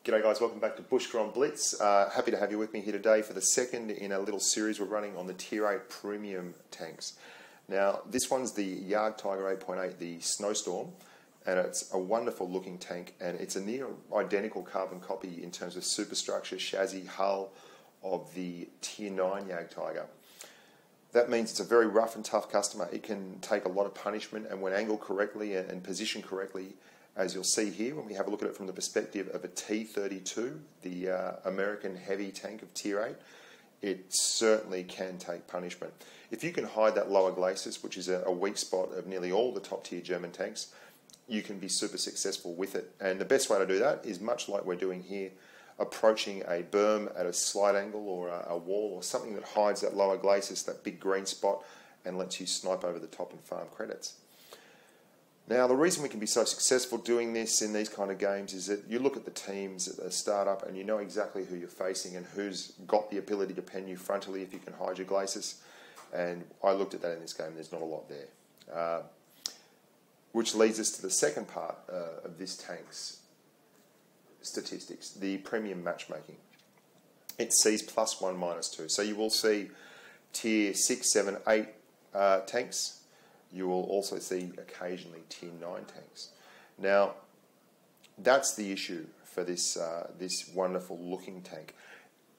G'day guys, welcome back to Bushka on Blitz. Happy to have you with me here today for the second in a little series we're running on the Tier 8 Premium tanks. Now this one's the Jagtiger 8.8, the Snowstorm, and it's a wonderful looking tank, and it's a near identical carbon copy in terms of superstructure, chassis, hull of the Tier 9 Jagtiger. That means it's a very rough and tough customer. It can take a lot of punishment, and when angled correctly and positioned correctly, as you'll see here when we have a look at it from the perspective of a T32, the American heavy tank of Tier 8, it certainly can take punishment. If you can hide that lower glacis, which is a weak spot of nearly all the top tier German tanks, you can be super successful with it. And the best way to do that is much like we're doing here, approaching a berm at a slight angle or a wall or something that hides that lower glacis, that big green spot, and lets you snipe over the top and farm credits. Now, the reason we can be so successful doing this in these kind of games is that you look at the teams at the startup and you know exactly who you're facing and who's got the ability to pen you frontally if you can hide your glacis. And I looked at that in this game, there's not a lot there. Which leads us to the second part of this tank's statistics, the premium matchmaking. It sees +1, -2. So you will see tier 6, 7, 8 tanks. You will also see occasionally tier 9 tanks. Now, that's the issue for this, this wonderful looking tank.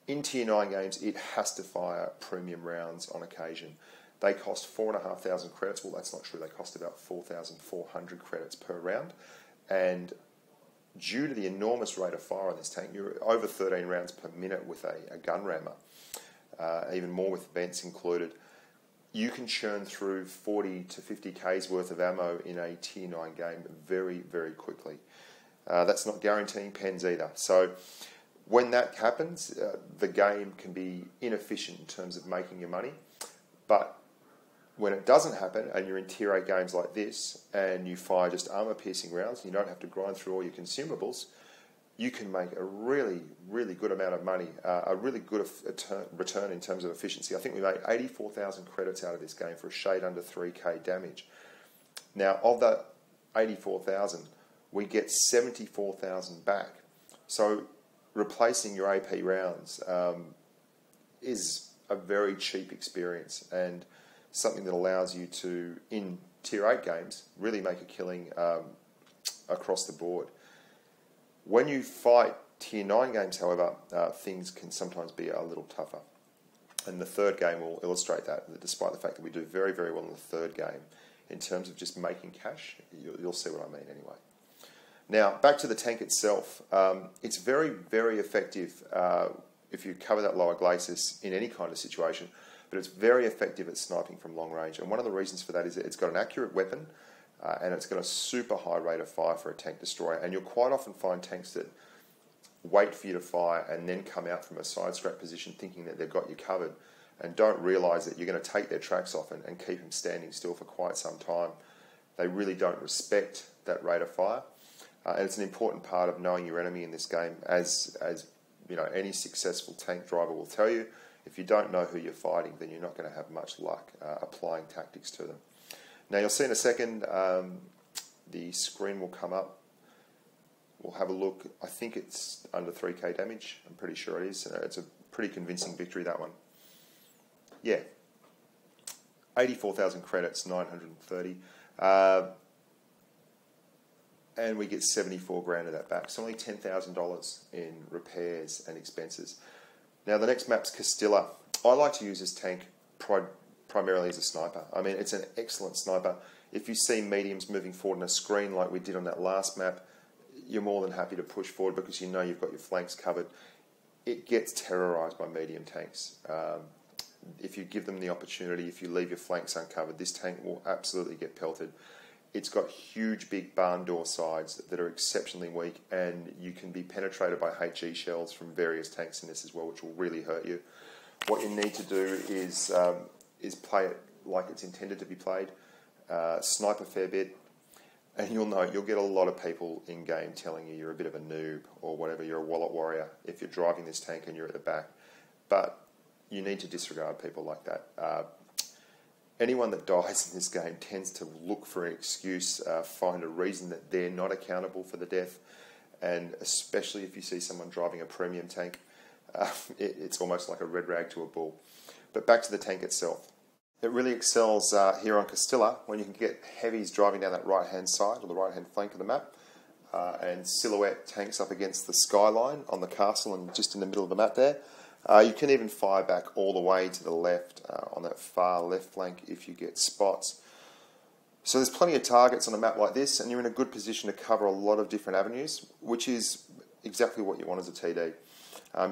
In tier 9 games, it has to fire premium rounds on occasion. They cost 4,500 credits. Well, that's not true. They cost about 4,400 credits per round. And due to the enormous rate of fire on this tank, you're over 13 rounds per minute with a gun rammer, even more with vents included. You can churn through 40 to 50 Ks worth of ammo in a tier 9 game very, very quickly. That's not guaranteeing pens either. So when that happens, the game can be inefficient in terms of making your money. But when it doesn't happen and you're in tier 8 games like this and you fire just armor-piercing rounds and you don't have to grind through all your consumables, you can make a really, really good amount of money, a really good return in terms of efficiency. I think we made 84,000 credits out of this game for a shade under 3k damage. Now, of that 84,000, we get 74,000 back. So replacing your AP rounds is a very cheap experience and something that allows you to, in tier 8 games, really make a killing across the board. When you fight tier 9 games, however, things can sometimes be a little tougher. And the third game will illustrate that, despite the fact that we do very, very well in the third game. In terms of just making cash, you'll see what I mean anyway. Now, back to the tank itself. It's very, very effective if you cover that lower glacis in any kind of situation, but it's very effective at sniping from long range. And one of the reasons for that is that it's got an accurate weapon, and it's got a super high rate of fire for a tank destroyer. And you'll quite often find tanks that wait for you to fire and then come out from a side scrap position thinking that they've got you covered and don't realise that you're going to take their tracks off and keep them standing still for quite some time. They really don't respect that rate of fire. And it's an important part of knowing your enemy in this game. As you know, any successful tank driver will tell you, if you don't know who you're fighting, then you're not going to have much luck applying tactics to them. Now you'll see in a second, the screen will come up. We'll have a look. I think it's under 3k damage. I'm pretty sure it is. It's a pretty convincing victory, that one. Yeah. 84,000 credits, 930. And we get 74 grand of that back. So only $10,000 in repairs and expenses. Now the next map's Castilla. I like to use this tank primarily as a sniper. I mean, it's an excellent sniper. If you see mediums moving forward on a screen like we did on that last map, you're more than happy to push forward because you know you've got your flanks covered. It gets terrorised by medium tanks. If you give them the opportunity, if you leave your flanks uncovered, this tank will absolutely get pelted. It's got huge, big barn door sides that are exceptionally weak, and you can be penetrated by HE shells from various tanks in this as well, which will really hurt you. What you need to do is play it like it's intended to be played, snipe a fair bit, and you'll get a lot of people in game telling you you're a bit of a noob or whatever, you're a wallet warrior if you're driving this tank and you're at the back. But you need to disregard people like that. Anyone that dies in this game tends to look for an excuse, find a reason that they're not accountable for the death, and especially if you see someone driving a premium tank, it's almost like a red rag to a bull. But back to the tank itself. It really excels here on Castilla when you can get heavies driving down that right-hand side or the right-hand flank of the map, and silhouette tanks up against the skyline on the castle and just in the middle of the map there. You can even fire back all the way to the left on that far left flank if you get spots. So there's plenty of targets on a map like this, and you're in a good position to cover a lot of different avenues, which is exactly what you want as a TD.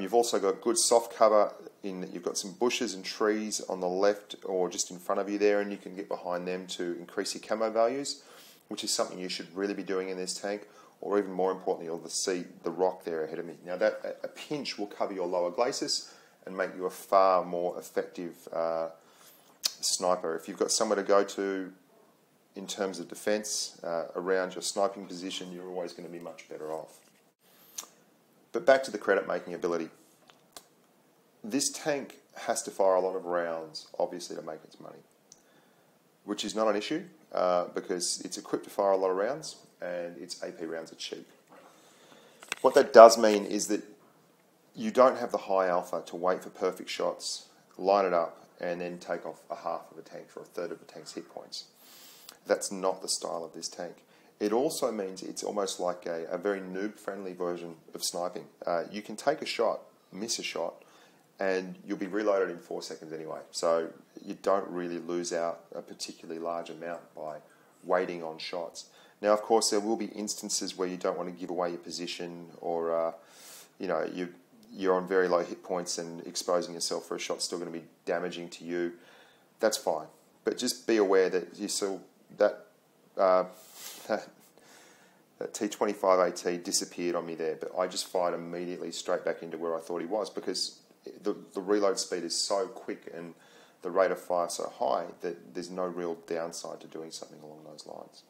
You've also got good soft cover in that you've got some bushes and trees on the left or just in front of you there, and you can get behind them to increase your camo values, which is something you should really be doing in this tank, or even more importantly, you'll see the rock there ahead of me. Now that a pinch will cover your lower glacis and make you a far more effective sniper. If you've got somewhere to go to in terms of defense around your sniping position, you're always going to be much better off. But back to the credit making ability. This tank has to fire a lot of rounds, obviously, to make its money, which is not an issue because it's equipped to fire a lot of rounds and its AP rounds are cheap. What that does mean is that you don't have the high alpha to wait for perfect shots, line it up, and then take off a half of a tank for a third of the tank's hit points. That's not the style of this tank. It also means it's almost like a very noob-friendly version of sniping. You can take a shot, miss a shot, and you'll be reloaded in 4 seconds anyway. So you don't really lose out a particularly large amount by waiting on shots. Now, of course, there will be instances where you don't want to give away your position, or you're on very low hit points and exposing yourself for a shot's still going to be damaging to you. That's fine, but just be aware that you still that T25AT disappeared on me there, but I just fired immediately straight back into where I thought he was because the reload speed is so quick and the rate of fire so high that there's no real downside to doing something along those lines.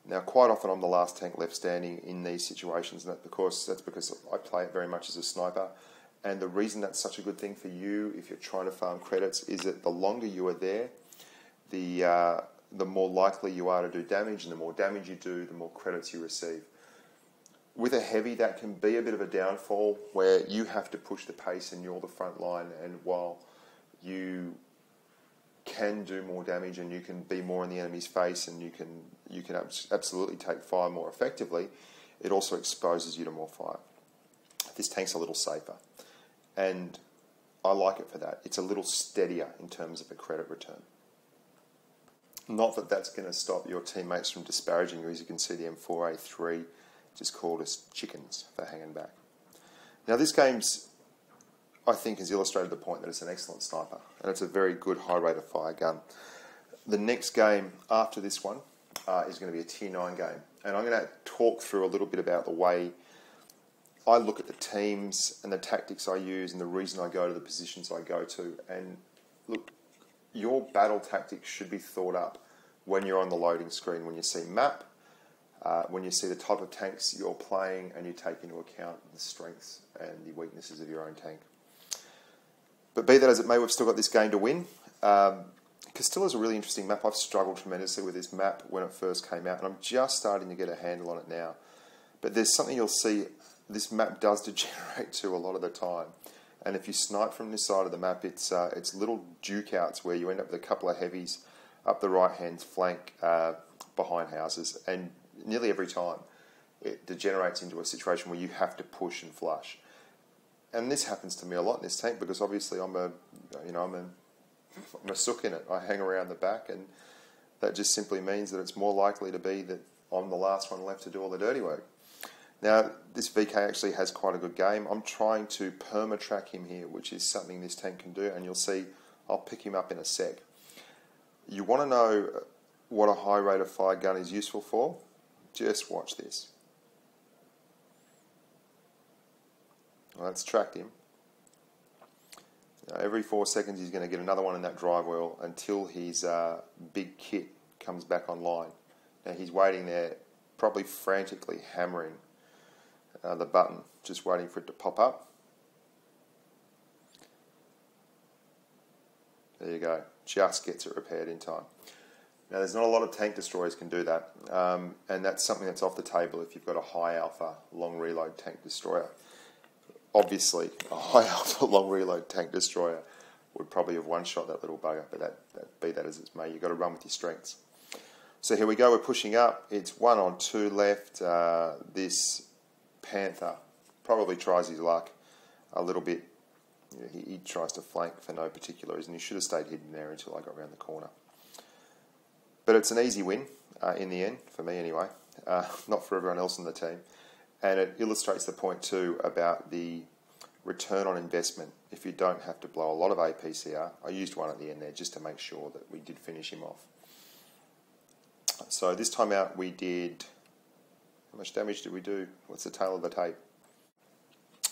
Now, quite often I'm the last tank left standing in these situations, and that's because I play it very much as a sniper. And the reason that's such a good thing for you if you're trying to farm credits is that the longer you are there, the more likely you are to do damage, and the more damage you do, the more credits you receive. With a heavy, that can be a bit of a downfall where you have to push the pace and you're the front line, and while you can do more damage and you can be more in the enemy's face and you can absolutely take fire more effectively, it also exposes you to more fire. This tank's a little safer, and I like it for that. It's a little steadier in terms of a credit return. Not that that's going to stop your teammates from disparaging you. As you can see, the M4A3 just called us chickens for hanging back. Now, this game's, I think, has illustrated the point that it's an excellent sniper, and it's a very good high rate of fire gun. The next game after this one is going to be a Tier 9 game, and I'm going to talk through a little bit about the way I look at the teams and the tactics I use and the reason I go to the positions I go to. And look, your battle tactics should be thought up when you're on the loading screen, when you see map, when you see the type of tanks you're playing, and you take into account the strengths and the weaknesses of your own tank. But be that as it may, we've still got this game to win. Castilla's a really interesting map. I've struggled tremendously with this map when it first came out, and I'm just starting to get a handle on it now. But there's something you'll see this map does degenerate to a lot of the time. And if you snipe from this side of the map, it's little duke outs where you end up with a couple of heavies up the right-hand flank behind houses. And nearly every time, it degenerates into a situation where you have to push and flush. And this happens to me a lot in this tank because obviously I'm a sook in it. I hang around the back, and that just simply means that it's more likely to be that I'm the last one left to do all the dirty work. Now, this VK actually has quite a good game. I'm trying to perma-track him here, which is something this tank can do, and you'll see I'll pick him up in a sec. You want to know what a high rate of fire gun is useful for? Just watch this. Well, that's tracked him. Now, every 4 seconds he's going to get another one in that drive wheel until his big kit comes back online. Now, he's waiting there, probably frantically hammering the button, just waiting for it to pop up. There you go, just gets it repaired in time. Now, there's not a lot of tank destroyers can do that, and that's something that's off the table if you've got a high alpha long reload tank destroyer. Obviously, a high alpha long reload tank destroyer would probably have one-shot that little bugger, but that be that as it may, you've got to run with your strengths. So here we go, we're pushing up. It's 1 on 2 left. This Panther probably tries his luck a little bit. He tries to flank for no particular reason. He should have stayed hidden there until I got around the corner. But it's an easy win in the end, for me anyway, not for everyone else on the team. And it illustrates the point too about the return on investment if you don't have to blow a lot of APCR. I used one at the end there just to make sure that we did finish him off. So this time out we did, how much damage did we do? What's the tail of the tape?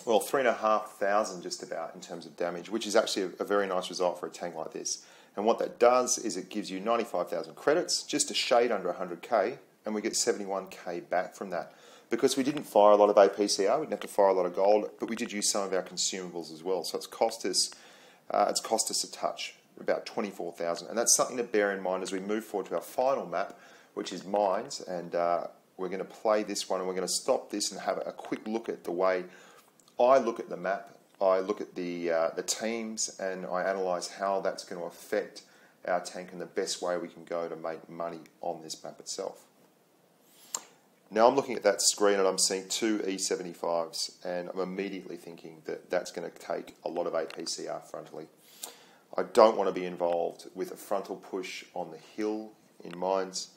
Well, 3,500 just about in terms of damage, which is actually a very nice result for a tank like this. And what that does is it gives you 95,000 credits, just a shade under 100k, and we get 71k back from that. Because we didn't fire a lot of APCR, we didn't have to fire a lot of gold, but we did use some of our consumables as well. So it's cost us a touch, about 24,000. And that's something to bear in mind as we move forward to our final map, which is mines. And we're going to play this one, and we're going to stop this and have a quick look at the way I look at the map. I look at the teams, and I analyse how that's going to affect our tank and the best way we can go to make money on this map itself. Now I'm looking at that screen and I'm seeing 2 E75s, and I'm immediately thinking that that's going to take a lot of APCR frontally. I don't want to be involved with a frontal push on the hill in mines.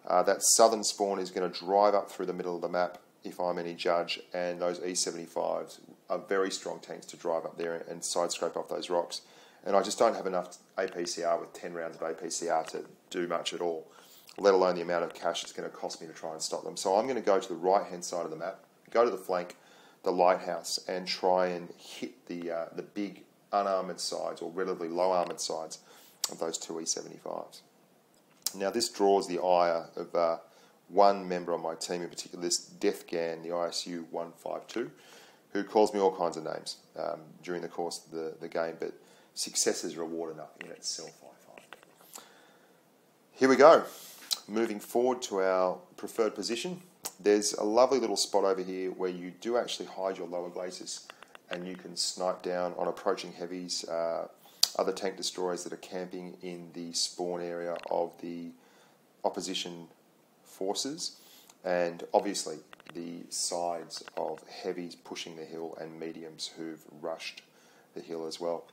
That southern spawn is going to drive up through the middle of the map if I'm any judge, and those E75s are very strong tanks to drive up there and side scrape off those rocks. And I just don't have enough APCR with 10 rounds of APCR to do much at all, let alone the amount of cash it's going to cost me to try and stop them. So I'm going to go to the right-hand side of the map, go to the flank, the lighthouse, and try and hit the big unarmoured sides, or relatively low armoured sides, of those 2 E75s. Now this draws the ire of one member on my team in particular, this Deathgan, the ISU 152, who calls me all kinds of names during the course of the game, but success is reward enough in itself, I find. Here we go. Moving forward to our preferred position, there's a lovely little spot over here where you do actually hide your lower glacis, and you can snipe down on approaching heavies, other tank destroyers that are camping in the spawn area of the opposition forces, and obviously the sides of heavies pushing the hill and mediums who've rushed the hill as well.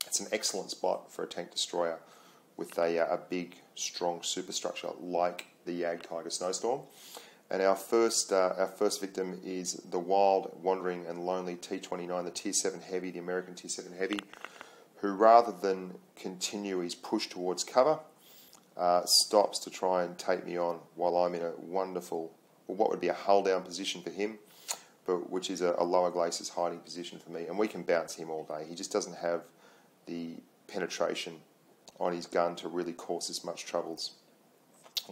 It's an excellent spot for a tank destroyer with a big, strong superstructure like the Jagtiger Snowstorm. And our first victim is the wild, wandering and lonely T-29, the Tier 7 Heavy, the American Tier 7 Heavy, who rather than continue his push towards cover, stops to try and take me on while I'm in a wonderful, well, what would be a hull down position for him, but which is a lower glacis hiding position for me. And we can bounce him all day. He just doesn't have the penetration on his gun to really cause us much troubles.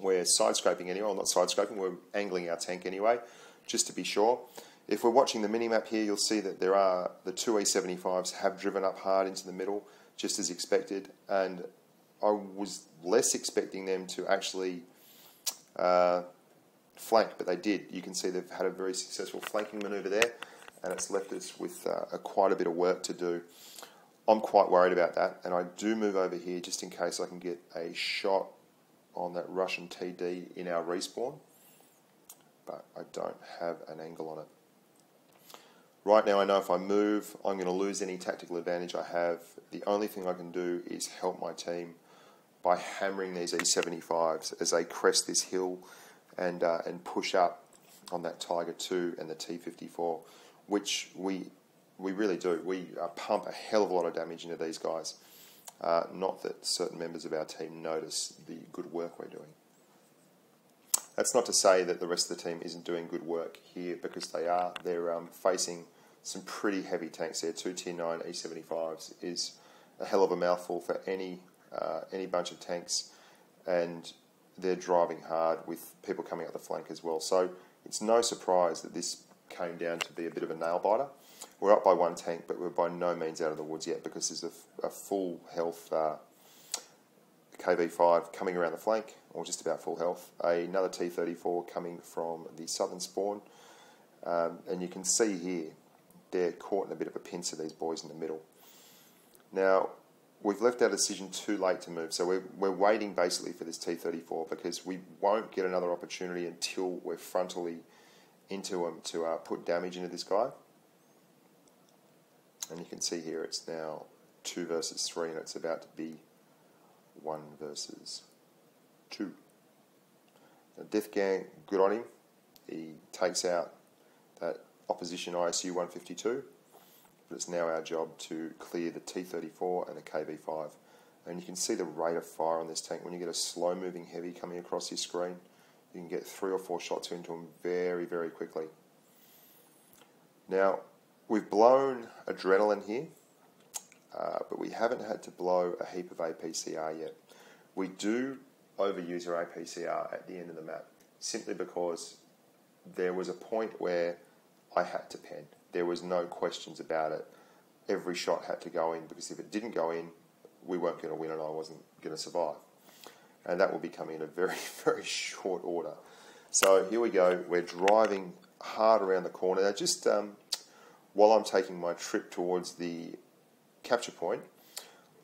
We're side-scraping anyway, well, not side-scraping, we're angling our tank anyway, just to be sure. If we're watching the mini-map here, you'll see that there are the 2 E75s have driven up hard into the middle, just as expected, and I was less expecting them to actually flank, but they did. You can see they've had a very successful flanking manoeuvre there, and it's left us with quite a bit of work to do. I'm quite worried about that, and I do move over here just in case I can get a shot on that Russian TD in our respawn, but I don't have an angle on it. Right now I know if I move, I'm going to lose any tactical advantage I have. The only thing I can do is help my team by hammering these E75s as they crest this hill and push up on that Tiger 2 and the T54, which we really do. We pump a hell of a lot of damage into these guys. Not that certain members of our team notice the good work we're doing. That's not to say that the rest of the team isn't doing good work here, because they are. They're facing some pretty heavy tanks there. 2 Tier 9 E75s is a hell of a mouthful for any bunch of tanks, and they're driving hard with people coming up the flank as well. So it's no surprise that this came down to be a bit of a nail biter. We're up by one tank, but we're by no means out of the woods yet, because there's a full health KV5 coming around the flank, or just about full health. Another T34 coming from the southern spawn. And you can see here, they're caught in a bit of a pincer, these boys in the middle. Now, we've left our decision too late to move, so we're waiting basically for this T34 because we won't get another opportunity until we're frontally into him to put damage into this guy. And you can see here it's now 2 versus 3 and it's about to be 1 versus 2. Now, Death Gang, good on him. He takes out that opposition ISU 152. But it's now our job to clear the T34 and the KV5. And you can see the rate of fire on this tank. When you get a slow moving heavy coming across your screen, you can get 3 or 4 shots into him very, very quickly. Now, we've blown adrenaline here, but we haven't had to blow a heap of APCR yet. We do overuse our APCR at the end of the map, simply because there was a point where I had to pen. There was no questions about it. Every shot had to go in, because if it didn't go in, we weren't going to win and I wasn't going to survive. And that will be coming in a very, very short order. So here we go. We're driving hard around the corner. Now, just while I'm taking my trip towards the capture point,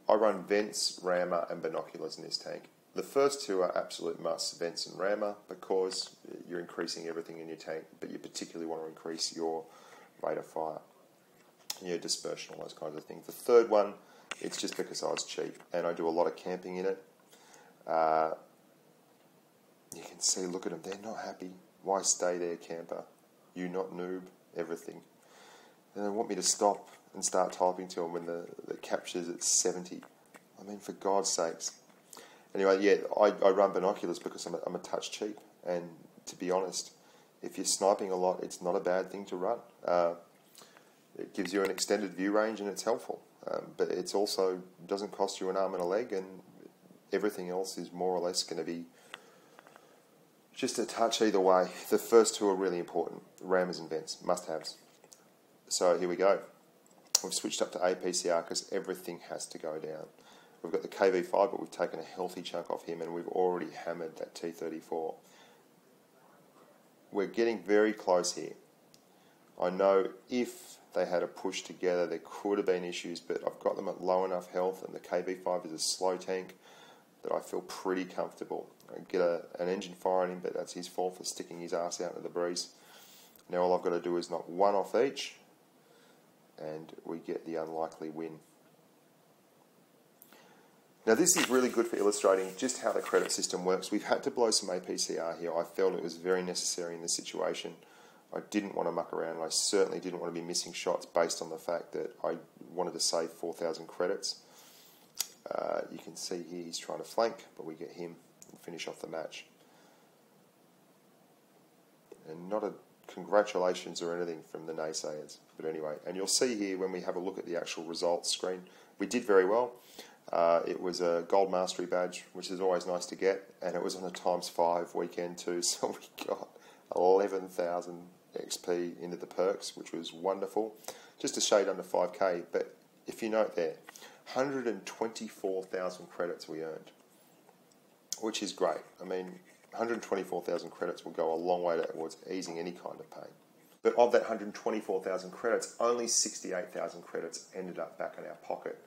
I run vents, rammer and binoculars in this tank. The first two are absolute musts, vents and rammer, because you're increasing everything in your tank, but you particularly want to increase your rate of fire, your dispersion, all those kinds of things. The third one, it's just because I was cheap and I do a lot of camping in it. You can see, look at them, they're not happy. Why stay there, camper? You not noob, everything. And they want me to stop and start typing to them when the capture's at 70. I mean, for God's sakes. Anyway, yeah, I run binoculars because I'm a touch cheap. And to be honest, if you're sniping a lot, it's not a bad thing to run. It gives you an extended view range and it's helpful. But it's also doesn't cost you an arm and a leg, and everything else is more or less going to be just a touch either way. The first two are really important. Rammers and vents, must-haves. So here we go. We've switched up to APCR because everything has to go down. We've got the KV5, but we've taken a healthy chunk off him, and we've already hammered that T34. We're getting very close here. I know if they had a push together, there could have been issues, but I've got them at low enough health, and the KV5 is a slow tank that I feel pretty comfortable. I get an engine fire on him, but that's his fault for sticking his ass out into the breeze. Now all I've got to do is knock one off each, and we get the unlikely win. Now this is really good for illustrating just how the credit system works. We've had to blow some APCR here. I felt it was very necessary in this situation. I didn't want to muck around, and I certainly didn't want to be missing shots based on the fact that I wanted to save 4,000 credits. You can see here he's trying to flank, but we get him and finish off the match. And not a congratulations or anything from the naysayers, but anyway. And you'll see here when we have a look at the actual results screen, we did very well. It was a gold mastery badge, which is always nice to get, and it was on a ×5 weekend too, so we got 11,000 XP into the perks, which was wonderful. Just a shade under 5k, but if you note there, 124,000 credits we earned, which is great. I mean, 124,000 credits will go a long way towards easing any kind of pain. But of that 124,000 credits, only 68,000 credits ended up back in our pocket,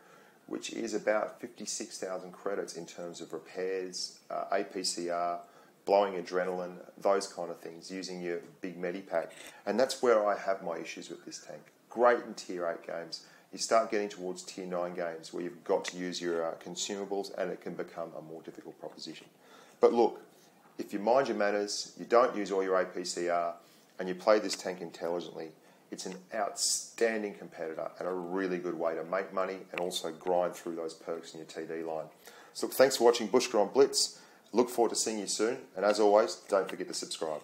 which is about 56,000 credits in terms of repairs, APCR, blowing adrenaline, those kind of things, using your big medipack. And that's where I have my issues with this tank. Great in tier 8 games. You start getting towards tier 9 games where you've got to use your consumables, and it can become a more difficult proposition. But look, if you mind your manners, you don't use all your APCR, and you play this tank intelligently, it's an outstanding competitor and a really good way to make money and also grind through those perks in your TD line. So thanks for watching Bushka on Blitz. Look forward to seeing you soon, and as always, don't forget to subscribe.